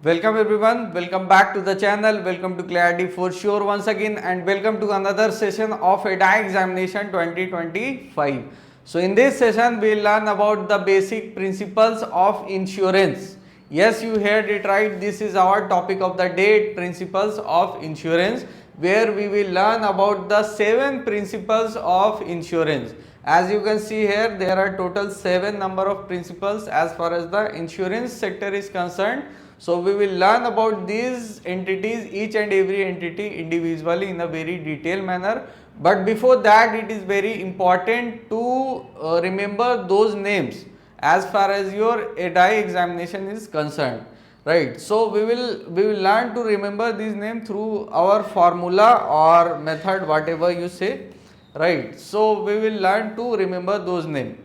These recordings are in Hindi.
Welcome everyone, welcome back to the channel, welcome to Clarity for sure once again and welcome to another session of ADA examination 2025. So in this session we will learn about the basic principles of insurance. Yes, you heard it right, this is our topic of the day, principles of insurance, where we will learn about the 7 principles of insurance. As you can see here, there are total 7 number of principles as far as the insurance sector is concerned. So we will learn about these entities, each and every entity individually in a very detailed manner. But before that, it is very important to remember those names as far as your ADI examination is concerned, right? So we will learn to remember these names through our formula or method, whatever you say, right? So we will learn to remember those names,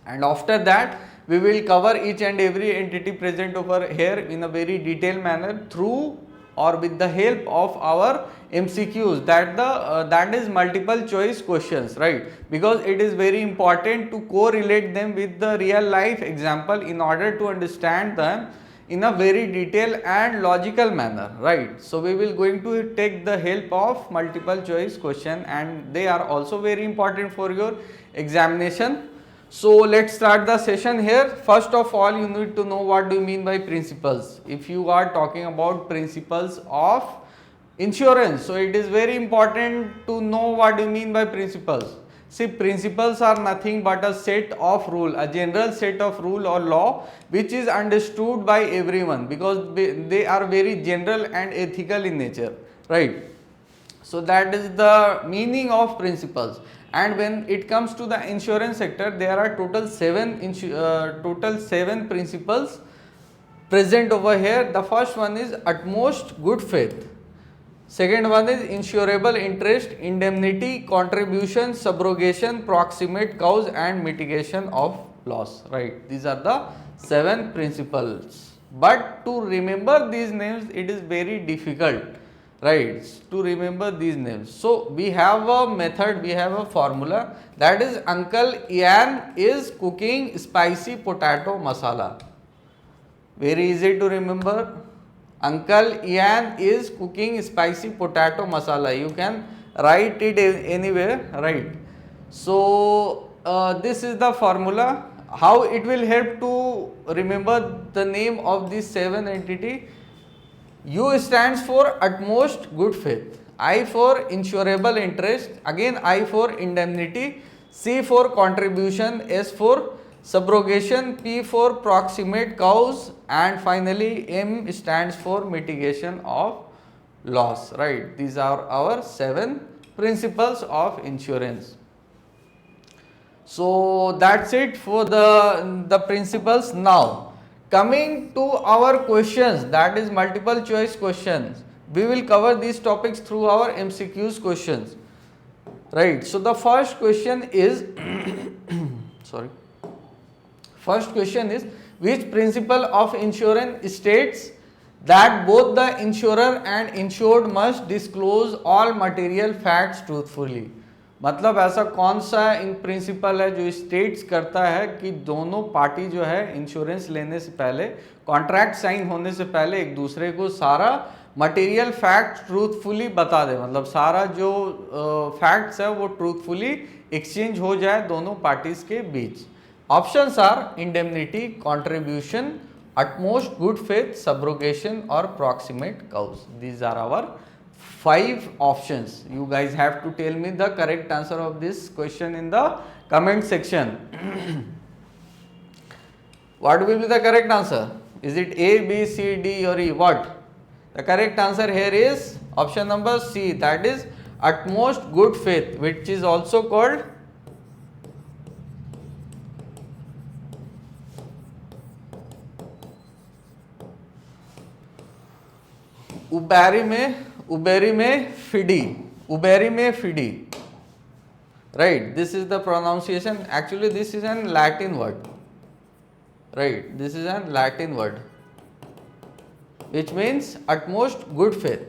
and after that we will cover each and every entity present over here in a very detailed manner through or with the help of our MCQs, that is multiple choice questions, right? Because it is very important to correlate them with the real life example in order to understand them in a very detailed and logical manner, right? So we will going to take the help of multiple choice question, and they are also very important for your examination. So let's start the session here. First of all, you need to know what do you mean by principles. If you are talking about principles of insurance, so it is very important to know what do you mean by principles. See, principles are nothing but a set of rule, a general set of rule or law which is understood by everyone, because they are very general and ethical in nature, right? So that is the meaning of principles. And when it comes to the insurance sector, there are total 7 principles present over here. The first one is utmost good faith. Second one is insurable interest, indemnity, contribution, subrogation, proximate cause and mitigation of loss, right? These are the 7 principles. But to remember these names, it is very difficult, right, to remember these names. So we have a method, we have a formula, that is Uncle Ian is cooking spicy potato masala. Very easy to remember. Uncle Ian is cooking spicy potato masala. You can write it anywhere, right? So this is the formula. How it will help to remember the name of these 7 entity. U stands for utmost good faith, I for insurable interest, again I for indemnity, C for contribution, S for subrogation, P for proximate cause, and finally M stands for mitigation of loss, right? These are our 7 principles of insurance. So that's it for the principles. Now coming to our questions, that is multiple choice questions, we will cover these topics through our MCQs questions, right? So the first question is sorry, first question is, which principle of insurance states that both the insurer and insured must disclose all material facts truthfully? मतलब ऐसा कौन सा इन प्रिंसिपल है जो स्टेट्स करता है कि दोनों पार्टी जो है इंश्योरेंस लेने से पहले, कॉन्ट्रैक्ट साइन होने से पहले एक दूसरे को सारा मटेरियल फैक्ट ट्रूथफुली बता दे, मतलब सारा जो फैक्ट्स है वो ट्रूथफुली एक्सचेंज हो जाए दोनों पार्टीज के बीच. Options are indemnity, contribution, utmost good faith, subrogation or proximate cause. These are our 5 options. You guys have to tell me the correct answer of this question in the comment section. What will be the correct answer? Is it A, B, C, D or E? What? The correct answer here is option number C, that is utmost good faith, which is also called uberi में fidi, right? This is the pronunciation. Actually this is an Latin word, right? This is an Latin word which means utmost good faith.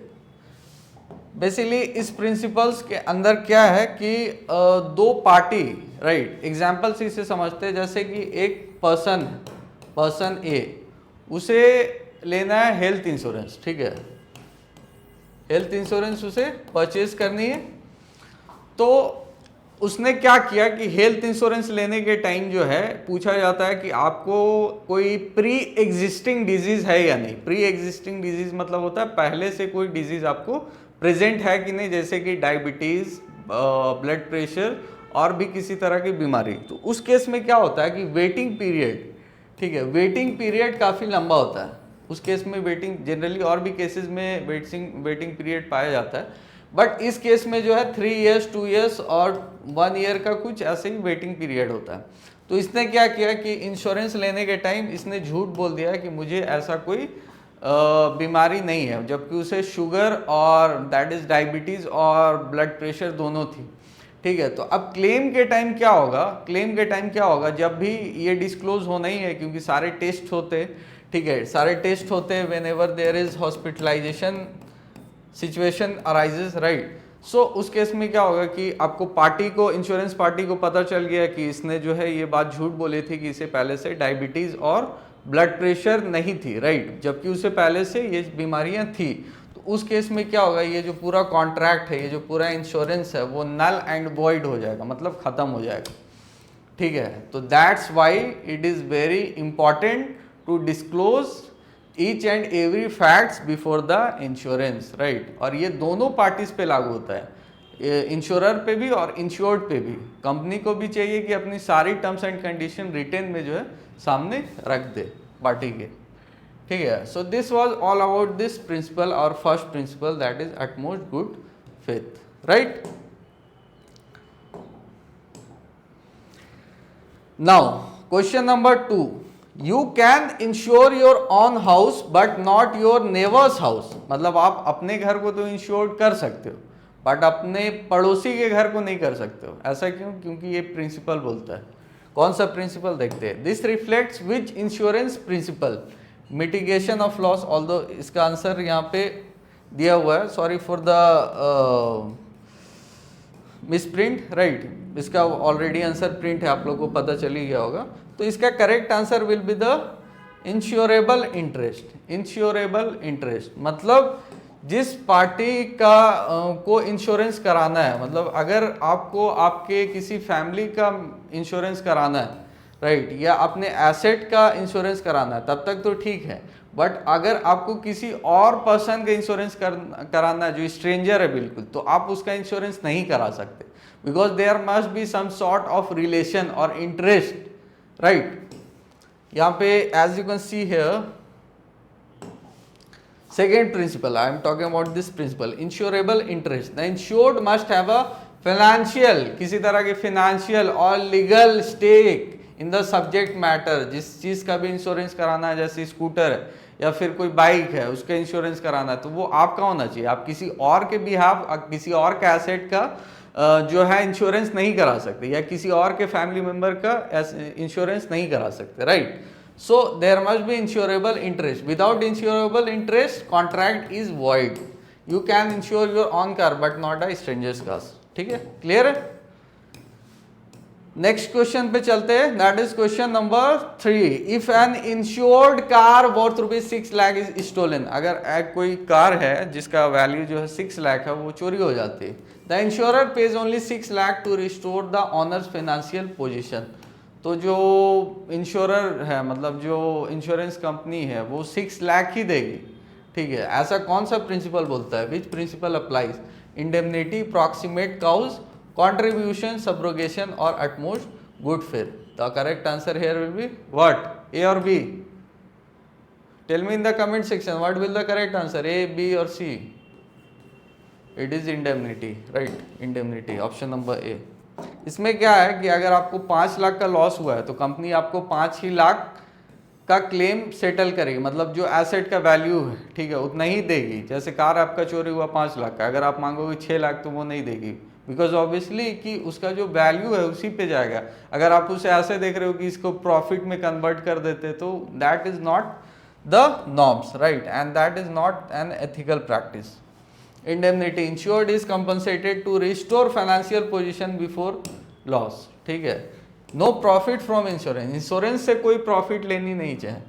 Basically इस प्रिंसिपल्स के अंदर क्या है कि दो पार्टी, राइट, एग्जाम्पल से इसे समझते हैं, जैसे कि एक पर्सन ए, उसे लेना है हेल्थ इंश्योरेंस, ठीक है, हेल्थ इंश्योरेंस उसे परचेज करनी है। तो उसने क्या किया कि हेल्थ इंश्योरेंस लेने के टाइम जो है पूछा जाता है कि आपको कोई प्री एग्जिस्टिंग डिजीज है या नहीं। प्री एग्जिस्टिंग डिजीज मतलब होता है पहले से कोई डिजीज आपको प्रेजेंट है कि नहीं, जैसे कि डायबिटीज, ब्लड प्रेशर और भी किसी तरह की बीमारी। तो उस केस में क्या होता है कि वेटिंग पीरियड, ठीक है, वेटिंग पीरियड काफ़ी लंबा होता है उस केस में। वेटिंग जनरली और भी केसेस में वेटिंग पीरियड पाया जाता है, बट इस केस में जो है 3 इयर्स, 2 इयर्स और 1 ईयर का कुछ ऐसे ही वेटिंग पीरियड होता है। तो इसने क्या किया कि इंश्योरेंस लेने के टाइम इसने झूठ बोल दिया कि मुझे ऐसा कोई बीमारी नहीं है, जबकि उसे शुगर और दैट इज डायबिटीज और ब्लड प्रेशर दोनों थी, ठीक है। तो अब क्लेम के टाइम क्या होगा, क्लेम के टाइम क्या होगा, जब भी ये डिस्क्लोज होना ही है क्योंकि सारे टेस्ट होते, ठीक है, सारे टेस्ट होते हैं whenever there is hospitalization situation arises, right. So उस केस में क्या होगा कि आपको पार्टी को, इंश्योरेंस पार्टी को पता चल गया कि इसने जो है ये बात झूठ बोली थी कि इसे पहले से डायबिटीज और ब्लड प्रेशर नहीं थी, राइट, जबकि उसे पहले से ये बीमारियां थी। तो उस केस में क्या होगा, ये जो पूरा कॉन्ट्रैक्ट है, ये जो पूरा इंश्योरेंस है वो नल एंड वॉइड हो जाएगा, मतलब खत्म हो जाएगा, ठीक है। तो that's why it is very important to disclose each and every facts before the insurance, right. और ये दोनों पार्टीज पे लागू होता है, इंश्योरर पे भी और इंश्योर्ड पे भी। कंपनी को भी चाहिए कि अपनी सारी टर्म्स एंड कंडीशन रिटेन में जो है सामने रख दे पार्टी के, ठीक है। So this was all about this principle और first principle, that is utmost good faith, right. Now question number 2, you can insure your own house but not your neighbour's house. मतलब आप अपने घर को तो इंश्योर कर सकते हो बट अपने पड़ोसी के घर को नहीं कर सकते हो। ऐसा क्यों? क्योंकि ये प्रिंसिपल बोलता है। कौन सा प्रिंसिपल देखते हैं? This reflects which insurance principle, mitigation of loss. Although इसका आंसर यहाँ पे दिया हुआ है, sorry for the misprint, right. इसका ऑलरेडी आंसर प्रिंट है, आप लोगों को पता चल ही गया होगा। तो इसका correct answer will be the insurable interest. Insurable interest मतलब जिस पार्टी का को इंश्योरेंस कराना है, मतलब अगर आपको आपके किसी फैमिली का इंश्योरेंस कराना है, राइट, या अपने एसेट का इंश्योरेंस कराना है, तब तक तो ठीक है। बट अगर आपको किसी और पर्सन का इंश्योरेंस कराना है जो स्ट्रेंजर है बिल्कुल, तो आप उसका इंश्योरेंस नहीं करा सकते, because there must be some sort of relation और इंटरेस्ट, राइट। यहाँ पे as you can see here, second principle, I am talking about this principle, insurable interest. The insured must have a financial, किसी तरह की financial और legal stake in the subject matter। जिस चीज़ का भी इंश्योरेंस कराना है, जैसे स्कूटर है या फिर कोई बाइक है, उसका इंश्योरेंस कराना है, तो वो आपका होना चाहिए। आप किसी और के बिहाफ, किसी और के एसेट का जो है इंश्योरेंस नहीं करा सकते, या किसी और के फैमिली मेम्बर का इंश्योरेंस नहीं करा सकते, right. So there must be insurable interest. Without insurable interest, contract is void. You can insure your own car but not a stranger's car. ठीक है, क्लियर है? नेक्स्ट क्वेश्चन पे चलते हैं, that is question number 3। If an insured car worth ₹6 lakh is stolen. अगर कोई कार है जिसका वैल्यू जो है 6 लाख है, वो चोरी हो जाती है, the insurer pays only 6 lakh to restore the owner's financial position. तो जो इंश्योरर है, मतलब जो इंश्योरेंस कंपनी है, वो 6 लाख ही देगी, ठीक है। ऐसा कौन सा प्रिंसिपल बोलता है? Which principle applies? Indemnity, proximate cause, contribution, subrogation or utmost good faith. The correct answer here will be what? A or B? Tell me in the comment section what will the correct answer, A, B or C? It is indemnity, right? Indemnity, option number A. इसमें क्या है कि अगर आपको 5 लाख का लॉस हुआ है तो कंपनी आपको 5 ही लाख का क्लेम सेटल करेगी, मतलब जो एसेट का वैल्यू है, ठीक है, उतना ही देगी। जैसे कार आपका चोरी हुआ 5 लाख का, अगर आप मांगोगे 6 लाख तो वो नहीं देगी, बिकॉज ऑब्वियसली कि उसका जो वैल्यू है उसी पे जाएगा। अगर आप उसे ऐसे देख रहे हो कि इसको प्रॉफिट में कन्वर्ट कर देते, तो that is not the norms, right, and that is not an ethical practice. Indemnity, insured is compensated to restore financial position before loss, ठीक है। No profit from insurance, insurance से कोई प्रॉफिट लेनी नहीं चाहिए,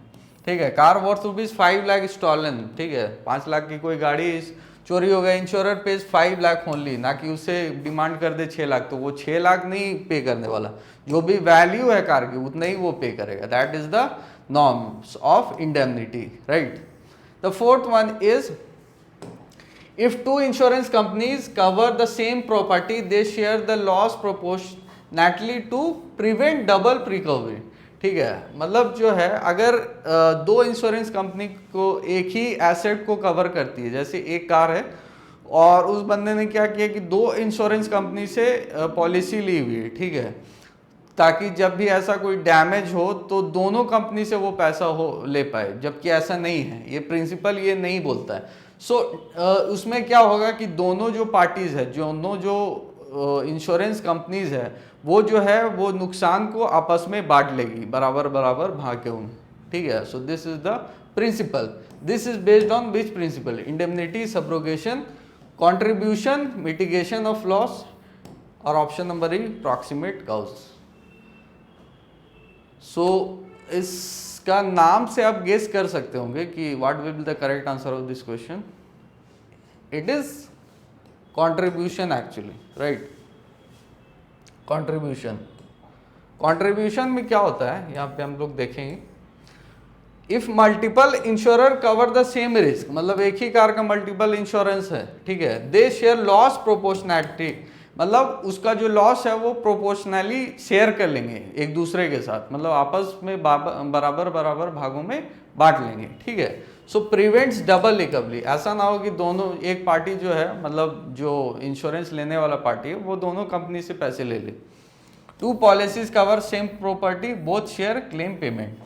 ठीक है, car worth rupees 5 lakh stolen, ठीक है, 5 लाख की कोई गाड़ी चोरी हो गया, इंश्योरर पेज 5 लाख ओनली, ना कि उसे डिमांड कर दे 6 लाख, तो वो 6 लाख नहीं पे करने वाला, जो भी वैल्यू है कार की उतना ही वो पे करेगा। That is the norms of indemnity, right. The fourth one is if two insurance companies cover the same property they share the loss proportionately to prevent double recovery, ठीक है, मतलब जो है अगर दो इंश्योरेंस कंपनी को एक ही एसेट को कवर करती है, जैसे एक कार है और उस बंदे ने क्या किया कि दो इंश्योरेंस कंपनी से पॉलिसी ली हुई है, ठीक है, ताकि जब भी ऐसा कोई डैमेज हो तो दोनों कंपनी से वो पैसा हो ले पाए, जबकि ऐसा नहीं है, ये प्रिंसिपल ये नहीं बोलता है। सो उसमें क्या होगा कि दोनों जो पार्टीज है, दोनों जो इंश्योरेंस कंपनीज है, वो जो है वो नुकसान को आपस में बांट लेगी बराबर बराबर भाग के उन, ठीक है। So this is the principle, this is based on which principle, indemnity, subrogation, contribution, mitigation of loss, और option number E proximate cause. So इसका नाम से आप गेस कर सकते होंगे कि what will be the correct answer of this question. It is contribution actually, right. Contribution, contribution में क्या होता है यहाँ पे हम लोग देखेंगे, if multiple insurer cover the same risk, मतलब एक ही कार का मल्टीपल इंश्योरेंस है, ठीक है, दे शेयर लॉस प्रोपोर्शनैलिटी, मतलब उसका जो लॉस है वो प्रोपोर्शनली शेयर कर लेंगे एक दूसरे के साथ, मतलब आपस में बराबर बराबर भागों में बांट लेंगे, ठीक है। सो प्रिवेंट्स डबल रिकवरी, ऐसा ना हो कि दोनों, एक पार्टी जो है मतलब जो इंश्योरेंस लेने वाला पार्टी है वो दोनों कंपनी से पैसे ले ले। Two policies cover same property both share claim payment,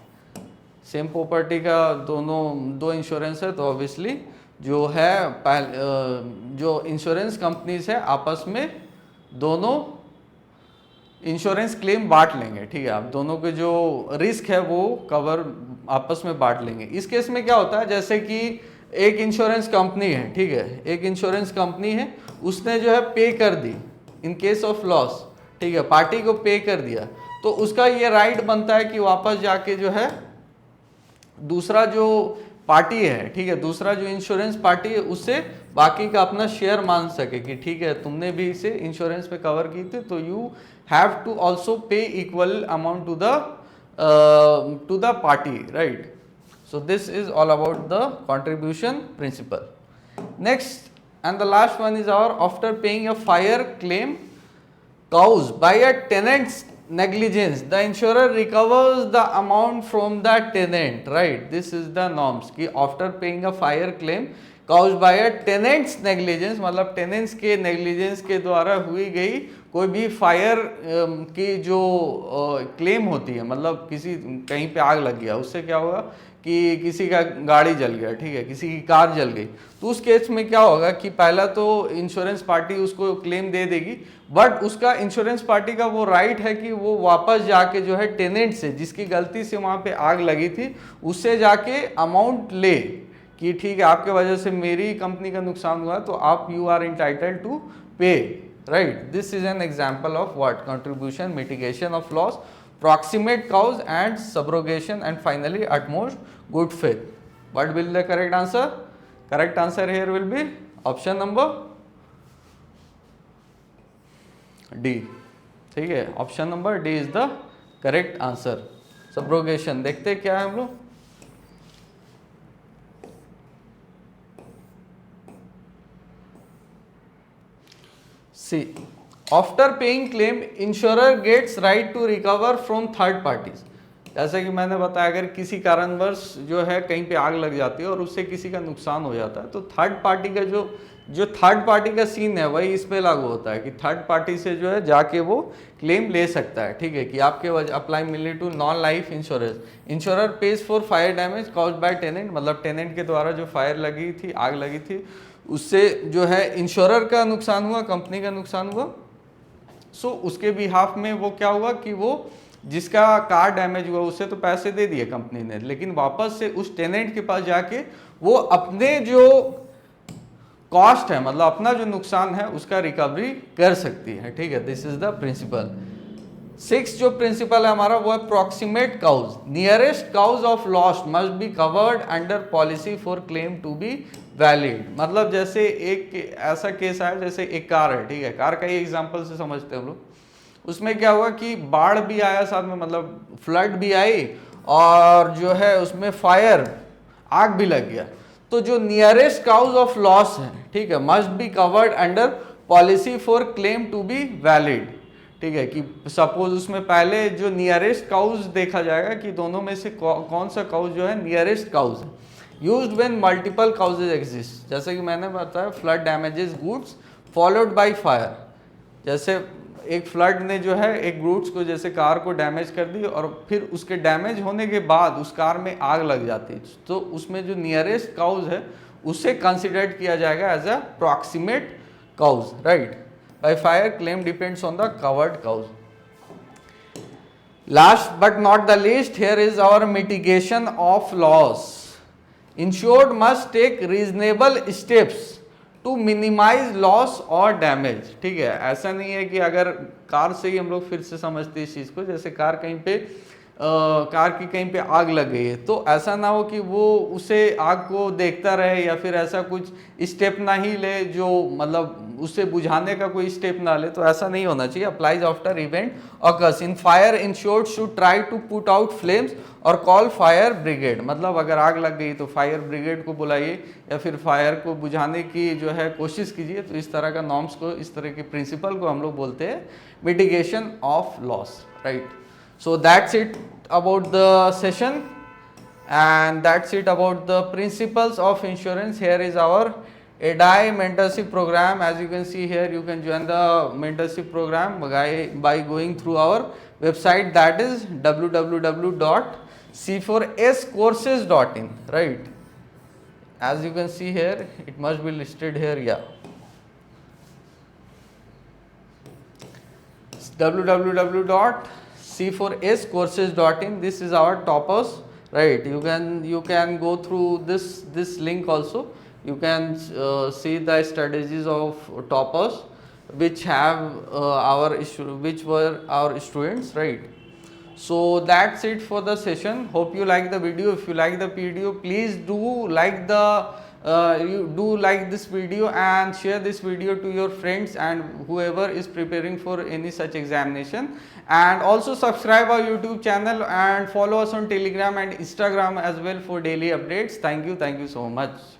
same property का दोनों दो इंश्योरेंस है तो ऑब्वियसली जो है जो इंश्योरेंस कंपनीज है आपस में दोनों इंश्योरेंस क्लेम बांट लेंगे, ठीक है, आप दोनों के जो रिस्क है वो कवर आपस में बांट लेंगे। इस केस में क्या होता है, जैसे कि एक इंश्योरेंस कंपनी है, ठीक है, एक इंश्योरेंस कंपनी है, उसने जो है पे कर दी इन केस ऑफ लॉस, ठीक है, पार्टी को पे कर दिया, तो उसका ये राइट बनता है कि वापस जाके जो है दूसरा जो पार्टी है, ठीक है, दूसरा जो इंश्योरेंस पार्टी है उससे बाकी का अपना शेयर मान सके कि ठीक है तुमने भी इसे इंश्योरेंस पे कवर की थी तो you have to also pay equal amount to the party, right. So this is all about the contribution principle. Next and the last one is our after paying a fire claim caused by a tenant's negligence the insurer recovers the amount from the tenant, right, this is the norms कि after paying a fire claim caused by a tenant's negligence, मतलब tenants के negligence के द्वारा हुई गई कोई भी फायर की जो क्लेम होती है, मतलब किसी कहीं पे आग लग गया, उससे क्या होगा कि किसी का गाड़ी जल गया, ठीक है, किसी की कार जल गई, तो उस केस में क्या होगा कि पहला तो इंश्योरेंस पार्टी उसको क्लेम दे देगी, बट उसका इंश्योरेंस पार्टी का वो राइट है कि वो वापस जाके जो है टेनेंट से, जिसकी गलती से वहाँ पे आग लगी थी, उससे जाके अमाउंट ले कि ठीक है आपके वजह से मेरी कंपनी का नुकसान हुआ तो आप यू आर इंटाइटल्ड टू पे, right. This is an example of what, contribution, mitigation of loss, proximate cause and subrogation, and finally at most good faith. What will the correct answer? Correct answer here will be option number D, ठीक है, option number D is the correct answer. Subrogation देखते हैं क्या है हम लोग। See after paying claim insurer gets right to recover from third parties, जैसे कि मैंने बताया अगर किसी कारणवश जो है कहीं पे आग लग जाती है और उससे किसी का नुकसान हो जाता है तो थर्ड पार्टी का जो थर्ड पार्टी का सीन है वही इस पे लागू होता है कि थर्ड पार्टी से जो है जाके वो क्लेम ले सकता है, ठीक है, कि आपके वजह apply mainly to non life insurance, insurer pays for fire damage caused by tenant, मतलब टेनेंट के द्वारा जो फायर लगी थी, आग लगी थी, उससे जो है इंश्योरर का नुकसान हुआ, कंपनी का नुकसान हुआ। सो उसके बिहाफ में वो क्या हुआ कि वो जिसका कार डैमेज हुआ उससे तो पैसे दे दिए कंपनी ने, लेकिन वापस से उस टेनेंट के पास जाके वो अपने जो कॉस्ट है, मतलब अपना जो नुकसान है उसका रिकवरी कर सकती है, ठीक है। This is the principle. Six जो प्रिंसिपल है हमारा वो है proximate cause, nearest cause of loss must be covered under policy for claim to be valid. मतलब जैसे एक ऐसा केस है, जैसे एक कार है, ठीक है, कार का ही एग्जांपल से समझते हैं हम लोग। उसमें क्या हुआ कि बाढ़ भी आया साथ में, मतलब फ्लड भी आई और जो है उसमें फायर, आग भी लग गया। तो जो नियरेस्ट काउज ऑफ लॉस है, ठीक है, must be covered under policy for claim to be valid. ठीक है, कि सपोज उसमें पहले जो नियरेस्ट काउज देखा जाएगा कि दोनों में से कौन सा काउज जो है नियरेस्ट काउज है। Used when multiple causes exist, जैसे कि मैंने बताया flood damages goods followed by fire. जैसे एक फ्लड ने जो है एक गुड्स को, जैसे कार को डैमेज कर दी और फिर उसके डैमेज होने के बाद उस कार में आग लग जाती, तो उसमें जो नियरेस्ट काउज है उसे कंसिडर किया जाएगा as a proximate cause, right. By fire, claim depends on the covered cause. Last but not the least, here is our mitigation of loss. Insured must take reasonable steps to minimize loss or damage. ठीक है, ऐसा नहीं है कि अगर कार से ही हम लोग फिर से समझते हैं इस चीज़ को, जैसे कार कहीं पे कार की कहीं पे आग लग गई है, तो ऐसा ना हो कि वो उसे आग को देखता रहे या फिर ऐसा कुछ स्टेप ना ही ले जो मतलब उसे बुझाने का कोई स्टेप ना ले, तो ऐसा नहीं होना चाहिए। Applies after event occurs in fire, insured should try to put out flames और कॉल फायर ब्रिगेड। मतलब अगर आग लग गई तो फायर ब्रिगेड को बुलाइए या फिर फायर को बुझाने की जो है कोशिश कीजिए। तो इस तरह का नॉर्म्स को, इस तरह के प्रिंसिपल को हम लोग बोलते हैं mitigation of loss, right. So that's it about the session, and that's it about the principles of insurance. Here is our ADI mentorship program. As you can see here, you can join the mentorship program by going through our website, that is www.c4scourses.in, right. As you can see here, it must be listed here, yeah, www.c4scourses.in. This is our toppers, right. You can go through this link also. You can see the strategies of toppers which have which were our students, right. So that's it for the session. Hope you like the video. If you like the video, please do like you do like this video and share this video to your friends and whoever is preparing for any such examination, and also subscribe our YouTube channel and follow us on Telegram and Instagram as well for daily updates. Thank you so much.